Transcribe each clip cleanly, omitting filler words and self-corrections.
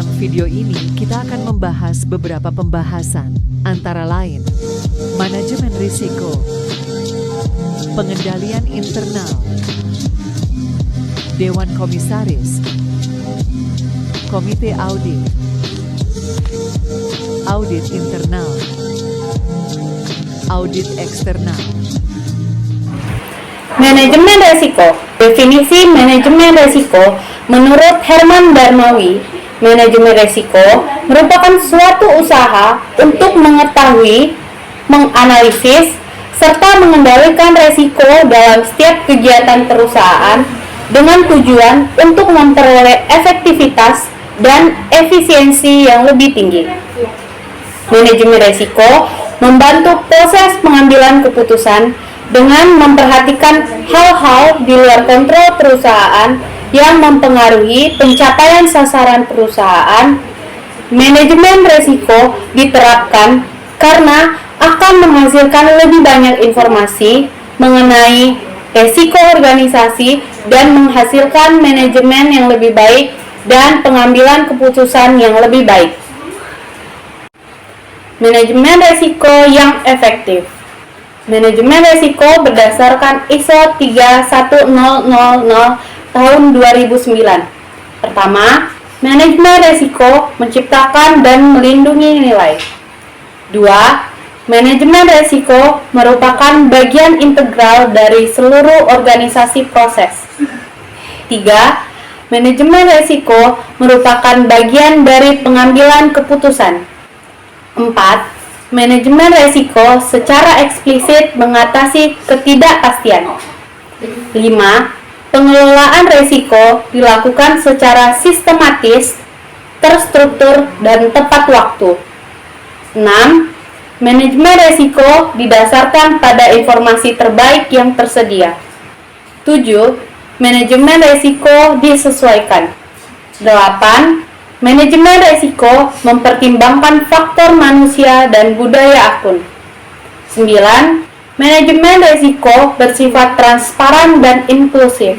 Dalam video ini, kita akan membahas beberapa pembahasan, antara lain, manajemen risiko, pengendalian internal, Dewan Komisaris, Komite Audit, audit internal, audit eksternal. Manajemen resiko. Definisi manajemen resiko menurut Herman Darmawi, manajemen resiko merupakan suatu usaha untuk mengetahui, menganalisis, serta mengendalikan resiko dalam setiap kegiatan perusahaan dengan tujuan untuk memperoleh efektivitas dan efisiensi yang lebih tinggi. Manajemen resiko membantu proses pengambilan keputusan dengan memperhatikan hal-hal di luar kontrol perusahaan yang mempengaruhi pencapaian sasaran perusahaan. Manajemen risiko diterapkan karena akan menghasilkan lebih banyak informasi mengenai risiko organisasi dan menghasilkan manajemen yang lebih baik dan pengambilan keputusan yang lebih baik. Manajemen risiko yang efektif. Manajemen risiko berdasarkan ISO 31000 tahun 2009. Pertama, manajemen risiko menciptakan dan melindungi nilai. 2. Manajemen risiko merupakan bagian integral dari seluruh organisasi proses. 3. Manajemen risiko merupakan bagian dari pengambilan keputusan. 4. Manajemen risiko secara eksplisit mengatasi ketidakpastian. 5. Pengelolaan risiko dilakukan secara sistematis, terstruktur, dan tepat waktu. 6. Manajemen risiko didasarkan pada informasi terbaik yang tersedia. 7. Manajemen risiko disesuaikan. 8. Manajemen risiko mempertimbangkan faktor manusia dan budaya akun. 9. Manajemen risiko bersifat transparan dan inklusif.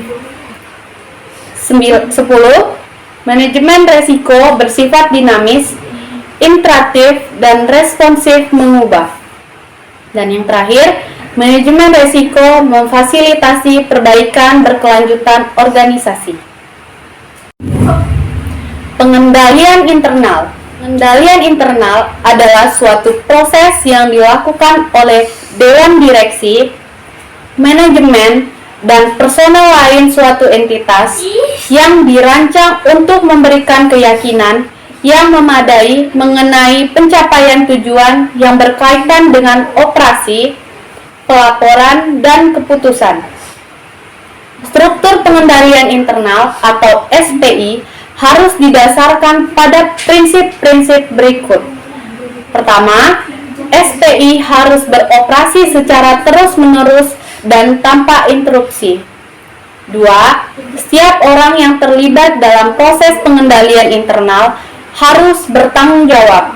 10. Manajemen risiko bersifat dinamis, interaktif, dan responsif mengubah. Dan yang terakhir, manajemen risiko memfasilitasi perbaikan berkelanjutan organisasi. Pengendalian internal. Pengendalian internal adalah suatu proses yang dilakukan oleh dewan direksi, manajemen, dan personel lain suatu entitas yang dirancang untuk memberikan keyakinan yang memadai mengenai pencapaian tujuan yang berkaitan dengan operasi, pelaporan, dan keputusan. Struktur pengendalian internal atau SPI harus didasarkan pada prinsip-prinsip berikut. Pertama, SPI harus beroperasi secara terus-menerus dan tanpa interupsi. 2. Setiap orang yang terlibat dalam proses pengendalian internal harus bertanggung jawab.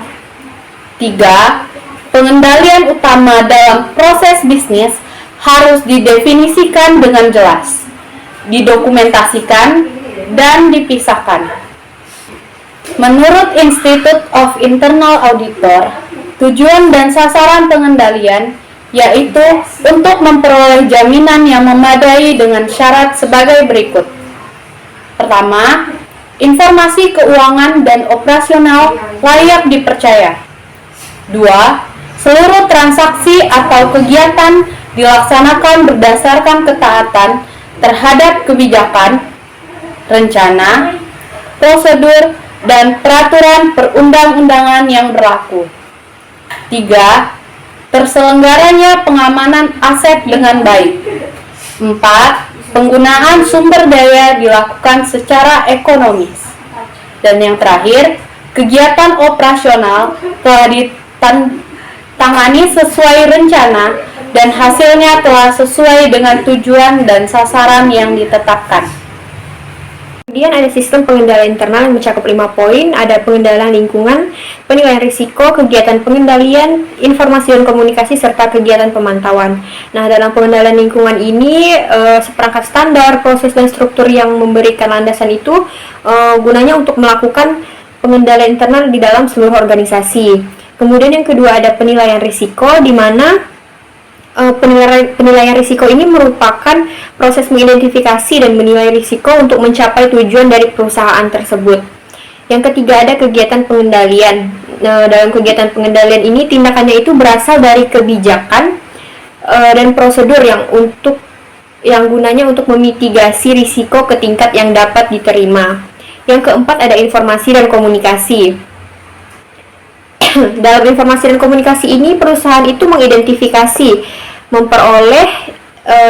3. Pengendalian utama dalam proses bisnis harus didefinisikan dengan jelas, didokumentasikan, dan dipisahkan. Menurut Institute of Internal Auditor, tujuan dan sasaran pengendalian yaitu untuk memperoleh jaminan yang memadai dengan syarat sebagai berikut. Pertama, informasi keuangan dan operasional layak dipercaya. 2. Seluruh transaksi atau kegiatan dilaksanakan berdasarkan ketaatan terhadap kebijakan, rencana, prosedur, dan peraturan perundang-undangan yang berlaku. 3. Terselenggaranya pengamanan aset dengan baik. 4. Penggunaan sumber daya dilakukan secara ekonomis. Dan yang terakhir, kegiatan operasional telah ditangani sesuai rencana dan hasilnya telah sesuai dengan tujuan dan sasaran yang ditetapkan. Kemudian ada sistem pengendalian internal yang mencakup 5 poin, ada pengendalian lingkungan, penilaian risiko, kegiatan pengendalian, informasi dan komunikasi, serta kegiatan pemantauan. Nah, dalam pengendalian lingkungan ini, seperangkat standar, proses dan struktur yang memberikan landasan itu gunanya untuk melakukan pengendalian internal di dalam seluruh organisasi. Kemudian yang kedua ada penilaian risiko, di mana penilaian risiko ini merupakan proses mengidentifikasi dan menilai risiko untuk mencapai tujuan dari perusahaan tersebut. Yang ketiga ada kegiatan pengendalian. Dalam kegiatan pengendalian ini tindakannya itu berasal dari kebijakan dan prosedur yang gunanya untuk memitigasi risiko ke tingkat yang dapat diterima. Yang keempat ada informasi dan komunikasi. Dalam informasi dan komunikasi ini perusahaan itu mengidentifikasi, memperoleh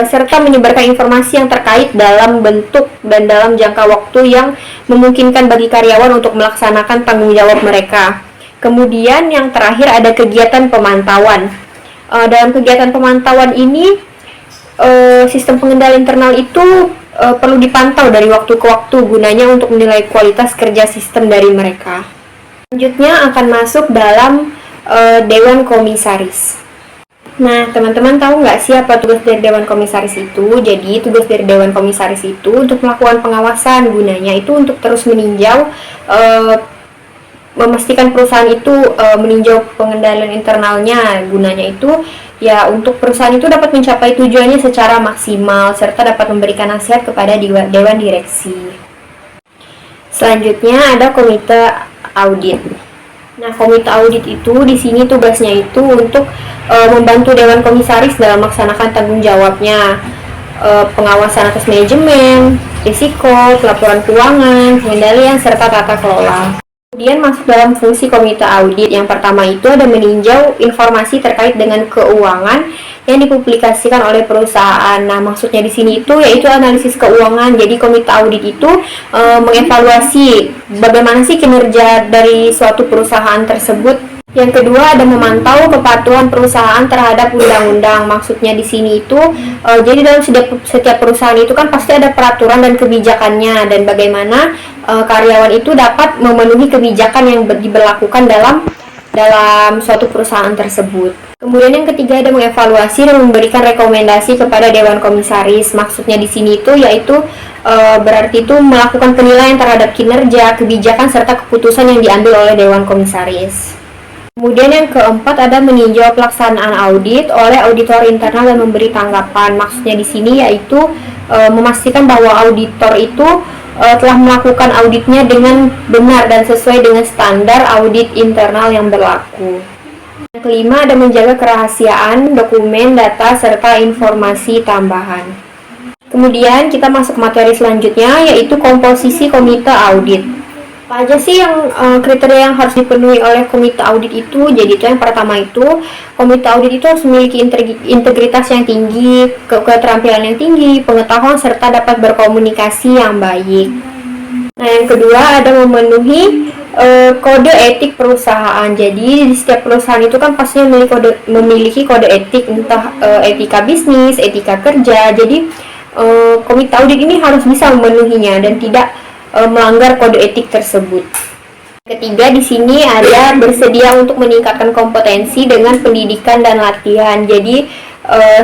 serta menyebarkan informasi yang terkait dalam bentuk dan dalam jangka waktu yang memungkinkan bagi karyawan untuk melaksanakan tanggung jawab mereka. Kemudian yang terakhir ada kegiatan pemantauan. Dalam kegiatan pemantauan ini sistem pengendalian internal itu perlu dipantau dari waktu ke waktu gunanya untuk menilai kualitas kerja sistem dari mereka. Selanjutnya akan masuk dalam Dewan Komisaris. Nah, teman-teman tahu nggak sih apa tugas dari Dewan Komisaris itu? Jadi, tugas dari Dewan Komisaris itu untuk melakukan pengawasan, gunanya itu untuk terus meninjau, memastikan perusahaan itu meninjau pengendalian internalnya. Gunanya itu ya untuk perusahaan itu dapat mencapai tujuannya secara maksimal, serta dapat memberikan nasihat kepada Dewan Direksi. Selanjutnya ada Komite Audit. Nah, Komite Audit itu di sini tugasnya itu untuk membantu Dewan Komisaris dalam melaksanakan tanggung jawabnya, pengawasan atas manajemen, risiko, pelaporan keuangan, pengendalian, serta tata kelola. Kemudian masuk dalam fungsi Komite Audit. Yang pertama itu ada meninjau informasi terkait dengan keuangan yang dipublikasikan oleh perusahaan. Nah, maksudnya di sini itu yaitu analisis keuangan. Jadi Komite Audit itu mengevaluasi bagaimana sih kinerja dari suatu perusahaan tersebut. Yang kedua ada memantau kepatuhan perusahaan terhadap undang-undang. Maksudnya di sini itu jadi dalam setiap perusahaan itu kan pasti ada peraturan dan kebijakannya, dan bagaimana karyawan itu dapat memenuhi kebijakan yang diberlakukan dalam suatu perusahaan tersebut. Kemudian yang ketiga ada mengevaluasi dan memberikan rekomendasi kepada Dewan Komisaris. Maksudnya di sini itu yaitu berarti itu melakukan penilaian terhadap kinerja, kebijakan, serta keputusan yang diambil oleh Dewan Komisaris. Kemudian yang keempat ada meninjau pelaksanaan audit oleh auditor internal dan memberi tanggapan. Maksudnya di sini yaitu memastikan bahwa auditor itu telah melakukan auditnya dengan benar dan sesuai dengan standar audit internal yang berlaku. Yang kelima ada menjaga kerahasiaan dokumen, data, serta informasi tambahan. Kemudian kita masuk materi selanjutnya yaitu komposisi komite audit. Apa aja sih yang kriteria yang harus dipenuhi oleh komite audit itu? Jadi itu yang pertama itu komite audit itu harus memiliki integritas yang tinggi, keterampilan yang tinggi, pengetahuan, serta dapat berkomunikasi yang baik. Nah, yang kedua ada memenuhi kode etik perusahaan. Jadi di setiap perusahaan itu kan pastinya memiliki kode etik, entah etika bisnis, etika kerja. Jadi komite audit ini harus bisa memenuhinya dan tidak melanggar kode etik tersebut. Ketiga di sini ada bersedia untuk meningkatkan kompetensi dengan pendidikan dan latihan. Jadi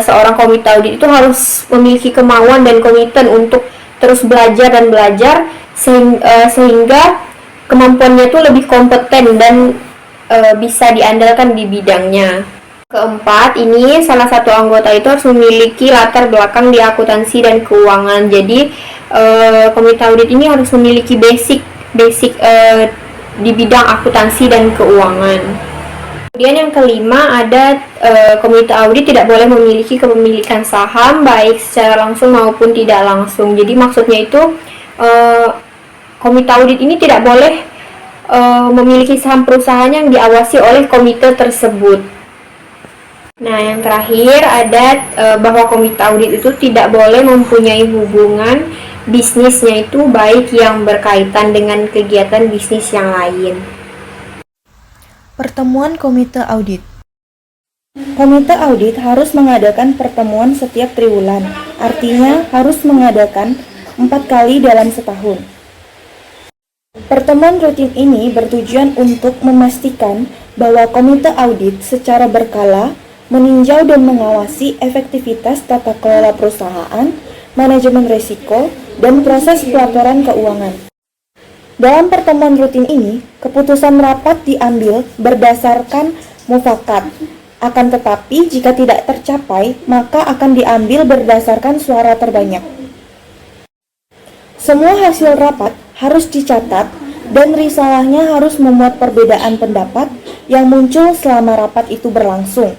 seorang komite audit itu harus memiliki kemauan dan komitmen untuk terus belajar dan belajar sehingga kemampuannya itu lebih kompeten dan bisa diandalkan di bidangnya. Keempat, ini salah satu anggota itu harus memiliki latar belakang di akuntansi dan keuangan. Jadi komite audit ini harus memiliki basic di bidang akuntansi dan keuangan. Kemudian yang kelima ada komite audit tidak boleh memiliki kepemilikan saham baik secara langsung maupun tidak langsung. Jadi maksudnya itu komite audit ini tidak boleh memiliki saham perusahaan yang diawasi oleh komite tersebut. Nah, yang terakhir ada bahwa komite audit itu tidak boleh mempunyai hubungan bisnisnya itu baik yang berkaitan dengan kegiatan bisnis yang lain. Pertemuan Komite Audit. Komite Audit harus mengadakan pertemuan setiap triwulan, artinya harus mengadakan 4 kali dalam setahun. Pertemuan rutin ini bertujuan untuk memastikan bahwa Komite Audit secara berkala meninjau dan mengawasi efektivitas tata kelola perusahaan, manajemen risiko, dan proses pelaporan keuangan. Dalam pertemuan rutin ini, keputusan rapat diambil berdasarkan mufakat. Akan tetapi, jika tidak tercapai, maka akan diambil berdasarkan suara terbanyak. Semua hasil rapat harus dicatat dan risalahnya harus memuat perbedaan pendapat yang muncul selama rapat itu berlangsung.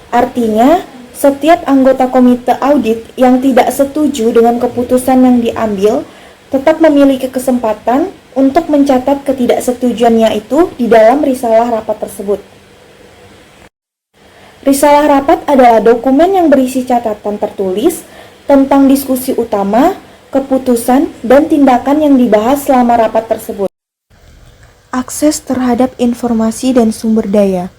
Artinya, setiap anggota komite audit yang tidak setuju dengan keputusan yang diambil tetap memiliki kesempatan untuk mencatat ketidaksetujuannya itu di dalam risalah rapat tersebut. Risalah rapat adalah dokumen yang berisi catatan tertulis tentang diskusi utama, keputusan, dan tindakan yang dibahas selama rapat tersebut. Akses terhadap informasi dan sumber daya.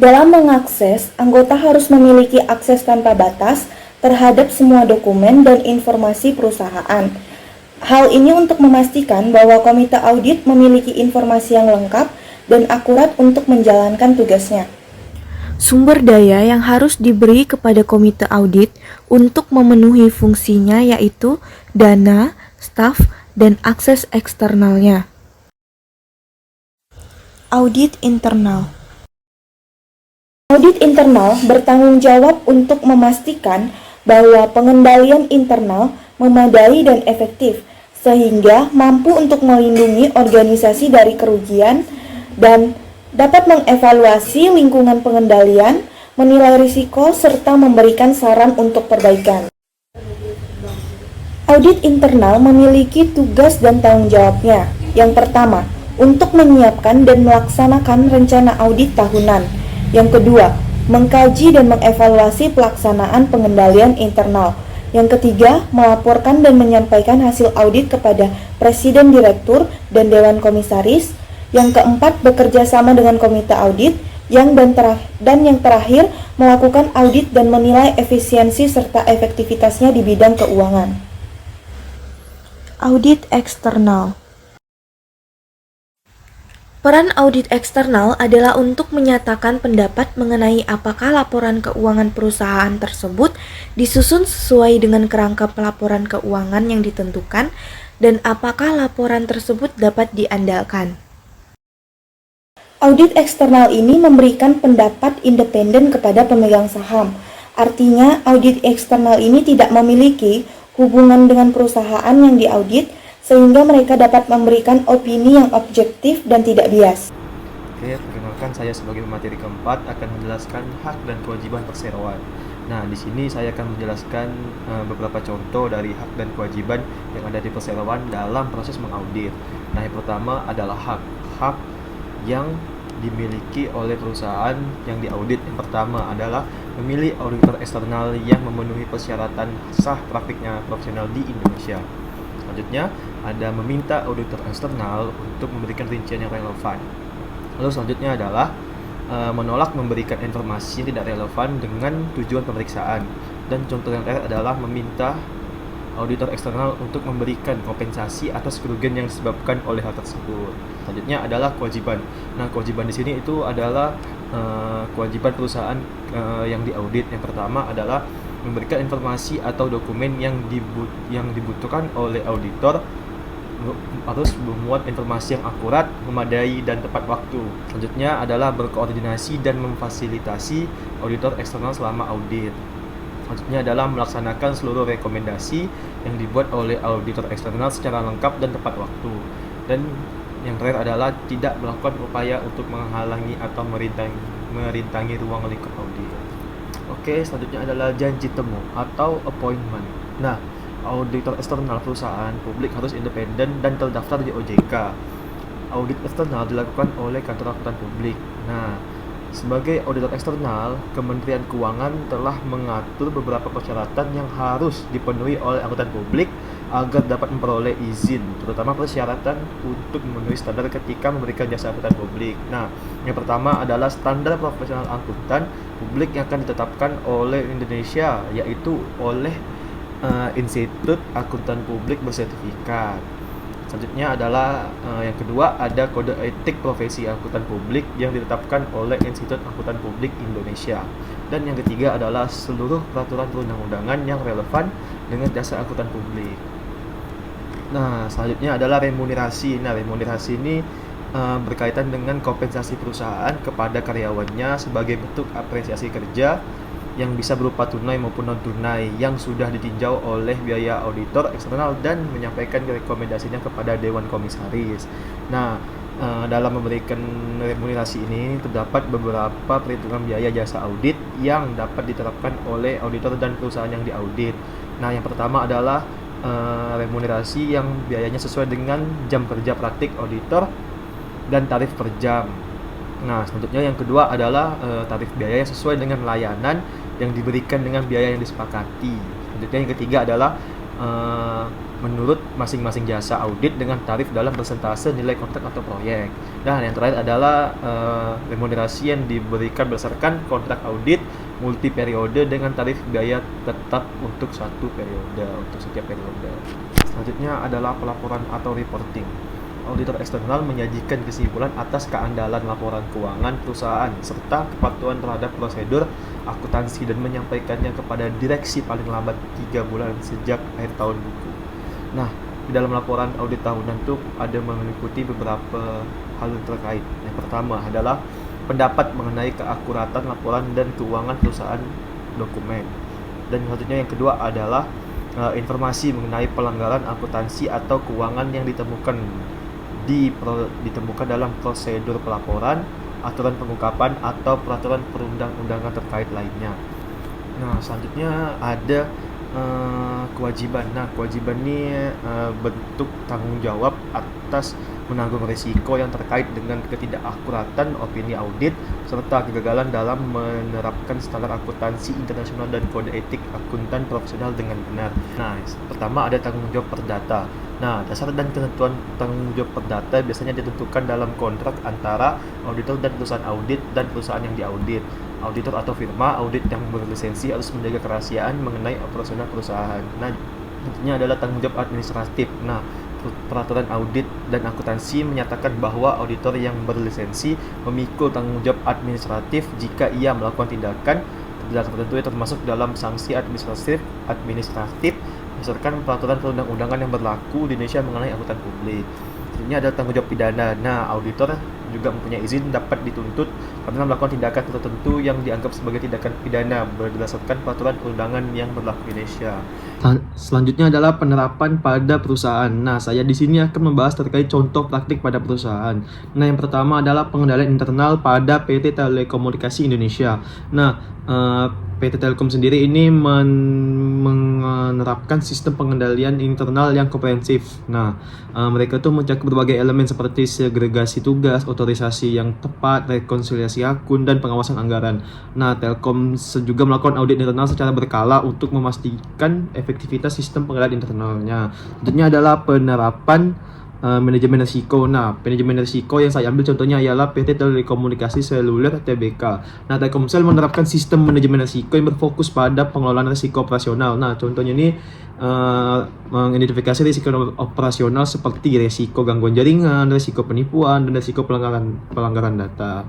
Dalam mengakses, anggota harus memiliki akses tanpa batas terhadap semua dokumen dan informasi perusahaan. Hal ini untuk memastikan bahwa komite audit memiliki informasi yang lengkap dan akurat untuk menjalankan tugasnya. Sumber daya yang harus diberi kepada komite audit untuk memenuhi fungsinya yaitu dana, staf, dan akses eksternalnya. Audit internal. Audit internal bertanggung jawab untuk memastikan bahwa pengendalian internal memadai dan efektif, sehingga mampu untuk melindungi organisasi dari kerugian dan dapat mengevaluasi lingkungan pengendalian, menilai risiko, serta memberikan saran untuk perbaikan. Audit internal memiliki tugas dan tanggung jawabnya. Yang pertama, untuk menyiapkan dan melaksanakan rencana audit tahunan. Yang kedua, mengkaji dan mengevaluasi pelaksanaan pengendalian internal. Yang ketiga, melaporkan dan menyampaikan hasil audit kepada Presiden Direktur dan Dewan Komisaris. Yang keempat, bekerja sama dengan komite audit. Yang terakhir, melakukan audit dan menilai efisiensi serta efektivitasnya di bidang keuangan. Audit eksternal. Peran audit eksternal adalah untuk menyatakan pendapat mengenai apakah laporan keuangan perusahaan tersebut disusun sesuai dengan kerangka pelaporan keuangan yang ditentukan dan apakah laporan tersebut dapat diandalkan. Audit eksternal ini memberikan pendapat independen kepada pemegang saham. Artinya, audit eksternal ini tidak memiliki hubungan dengan perusahaan yang diaudit, sehingga mereka dapat memberikan opini yang objektif dan tidak bias. Oke, perkenalkan saya sebagai pemateri keempat akan menjelaskan hak dan kewajiban perseroan. Nah, di sini saya akan menjelaskan beberapa contoh dari hak dan kewajiban yang ada di perseroan dalam proses mengaudit. Nah, yang pertama adalah hak yang dimiliki oleh perusahaan yang diaudit. Yang pertama adalah memilih auditor eksternal yang memenuhi persyaratan sah praktiknya profesional di Indonesia. Selanjutnya, ada meminta auditor eksternal untuk memberikan rincian yang relevan. Lalu selanjutnya adalah menolak memberikan informasi yang tidak relevan dengan tujuan pemeriksaan. Dan contoh yang terakhir adalah meminta auditor eksternal untuk memberikan kompensasi atas kerugian yang disebabkan oleh hal tersebut. Selanjutnya adalah kewajiban. Nah, kewajiban di sini itu adalah kewajiban perusahaan yang diaudit. Yang pertama adalah memberikan informasi atau dokumen yang dibutuhkan oleh auditor harus memuat informasi yang akurat, memadai, dan tepat waktu. Selanjutnya adalah berkoordinasi dan memfasilitasi auditor eksternal selama audit. Selanjutnya adalah melaksanakan seluruh rekomendasi yang dibuat oleh auditor eksternal secara lengkap dan tepat waktu. Dan yang terakhir adalah tidak melakukan upaya untuk menghalangi atau merintangi ruang lingkup audit. Oke, selanjutnya adalah janji temu atau appointment. Nah, auditor eksternal perusahaan publik harus independen dan terdaftar di OJK. Audit eksternal dilakukan oleh kantor akuntan publik. Nah, sebagai auditor eksternal, Kementerian Keuangan telah mengatur beberapa persyaratan yang harus dipenuhi oleh akuntan publik agar dapat memperoleh izin, terutama persyaratan untuk memenuhi standar ketika memberikan jasa akuntan publik. Nah, yang pertama adalah standar profesional akuntan publik yang akan ditetapkan oleh Indonesia, yaitu oleh Institut Akuntan Publik Bersertifikat. Selanjutnya adalah yang kedua ada kode etik profesi akuntan publik yang ditetapkan oleh Institut Akuntan Publik Indonesia. Dan yang ketiga adalah seluruh peraturan perundang-undangan yang relevan dengan jasa akuntan publik. Nah, selanjutnya adalah remunerasi. Nah, remunerasi ini berkaitan dengan kompensasi perusahaan kepada karyawannya sebagai bentuk apresiasi kerja yang bisa berupa tunai maupun non-tunai yang sudah ditinjau oleh biaya auditor eksternal dan menyampaikan rekomendasinya kepada Dewan Komisaris. Nah, dalam memberikan remunerasi ini terdapat beberapa perhitungan biaya jasa audit yang dapat diterapkan oleh auditor dan perusahaan yang diaudit. Nah, yang pertama adalah remunerasi yang biayanya sesuai dengan jam kerja praktik auditor dan tarif per jam. Nah, selanjutnya yang kedua adalah tarif biaya yang sesuai dengan layanan yang diberikan dengan biaya yang disepakati. Selanjutnya yang ketiga adalah menurut masing-masing jasa audit dengan tarif dalam persentase nilai kontrak atau proyek. Dan yang terakhir adalah remunerasi yang diberikan berdasarkan kontrak audit multi periode dengan tarif biaya tetap untuk satu periode, untuk setiap periode. Selanjutnya adalah pelaporan atau reporting. Auditor eksternal menyajikan kesimpulan atas keandalan laporan keuangan perusahaan serta kepatuhan terhadap prosedur akuntansi dan menyampaikannya kepada direksi paling lambat 3 bulan sejak akhir tahun buku. Nah, di dalam laporan audit tahunan itu ada mengikuti beberapa hal terkait. Yang pertama adalah pendapat mengenai keakuratan laporan dan keuangan perusahaan dokumen. Dan selanjutnya yang kedua adalah informasi mengenai pelanggaran akuntansi atau keuangan yang ditemukan dalam prosedur pelaporan, aturan pengungkapan atau peraturan perundang-undangan terkait lainnya. Nah, selanjutnya ada kewajiban. Nah, kewajiban ini bentuk tanggung jawab atas menanggung risiko yang terkait dengan ketidakakuratan opini audit serta kegagalan dalam menerapkan standar akuntansi internasional dan kode etik akuntan profesional dengan benar. Nah, pertama ada tanggung jawab perdata. Nah, dasar dan ketentuan tanggung jawab perdata biasanya ditentukan dalam kontrak antara auditor dan perusahaan audit dan perusahaan yang diaudit. Auditor atau firma audit yang berlisensi harus menjaga kerahasiaan mengenai operasional perusahaan. Nah, tentunya adalah tanggung jawab administratif. Nah, peraturan audit dan akuntansi menyatakan bahwa auditor yang berlisensi memikul tanggung jawab administratif jika ia melakukan tindakan tertentu termasuk dalam sanksi administratif berdasarkan peraturan perundang-undangan yang berlaku di Indonesia mengenai akuntan publik. Ini adalah tanggung jawab pidana. Nah, auditor juga mempunyai izin dapat dituntut karena melakukan tindakan tertentu yang dianggap sebagai tindakan pidana berdasarkan peraturan perundangan yang berlaku di Indonesia. Selanjutnya adalah penerapan pada perusahaan. Nah, saya di sini akan membahas terkait contoh praktik pada perusahaan. Nah, yang pertama adalah pengendalian internal pada PT Telekomunikasi Indonesia. Nah, PT Telkom sendiri ini menerapkan sistem pengendalian internal yang komprehensif. Nah, mereka tuh mencakup berbagai elemen seperti segregasi tugas, otorisasi yang tepat, rekonsiliasi akun, dan pengawasan anggaran. Nah, Telkom juga melakukan audit internal secara berkala untuk memastikan efektivitas sistem pengendalian internalnya. Selanjutnya adalah penerapan manajemen risiko. Nah, manajemen risiko yang saya ambil contohnya ialah PT Telekomunikasi Seluler TBK. Nah, Telkomsel menerapkan sistem manajemen risiko yang berfokus pada pengelolaan risiko operasional. Nah, contohnya ini mengidentifikasi risiko operasional seperti risiko gangguan jaringan, risiko penipuan, dan risiko pelanggaran data.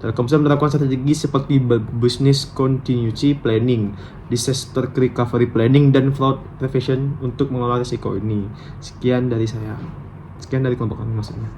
Telkomsel menerapkan strategi seperti business continuity planning, disaster recovery planning, dan fraud prevention untuk mengelola risiko ini. Sekian dari saya. Sekian dari kelompok kami maksudnya.